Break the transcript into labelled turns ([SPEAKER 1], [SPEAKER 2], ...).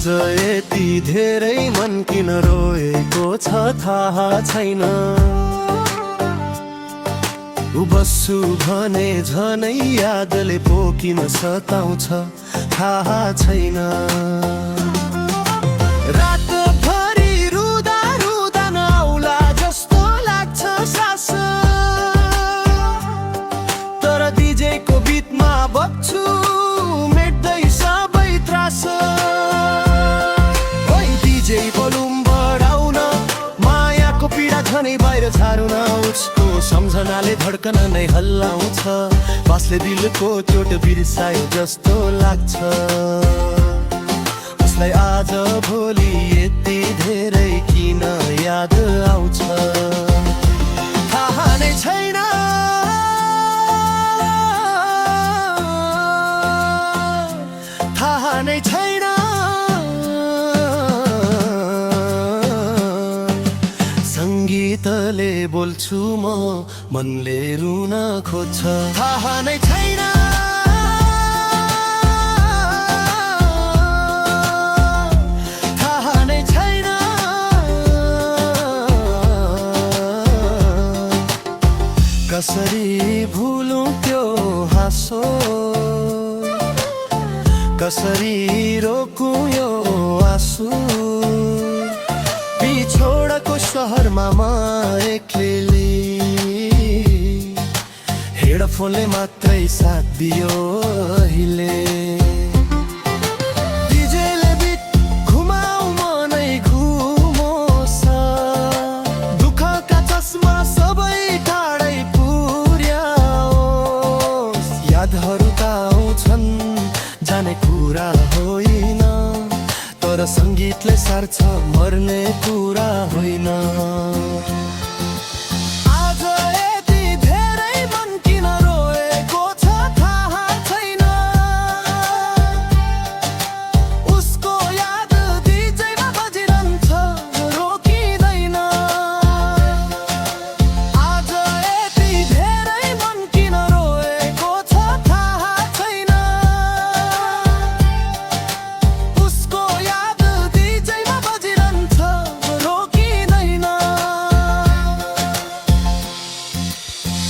[SPEAKER 1] आज यति धेरै मन किन रोएको छ थाहा छैन। बस्छु भने झनै यादले पोकिन सताउँछ थाहा छैन। रातभरि रुँदा रुँदा नआउला जस्तो लाग्छ सास, तर दिजेको बिचमा बग्छु मेट्दै सबै त्रास। दिजे भोल्युम बढाउन, मायाको पीडा झनै बाहिर छारुन, उसको सम्झनाले धड्कन नै हल्लाउँछ। बासले दिलको चोट बिर्सायो जस्तो लाग्छ। उसलाई आज भोलि यति धेरै किन याद आउँछ थाहा नै छैन। थाहा नै छैन। सङ्गीतले बोल्छु म, मनले रुन खोज्छ थाहा नै छैन। थाहा नै छैन। कसरी भुलौँ त्यो हाँसो, कसरी रोकौँ यो आँसु। बिछोडको सहरमा म एक्लै, हेडफोनले मात्रै साथ दियो अहिले। डिजेले बिट घुमाऊ मनै घुमोस्, दुःखका चस्मा सबै टाढै पुर्याओस्। यादहरू त आउँछन् जाने कुरा होइन, तर सङ्गीतले सार्छ मर्ने कुरा होइन।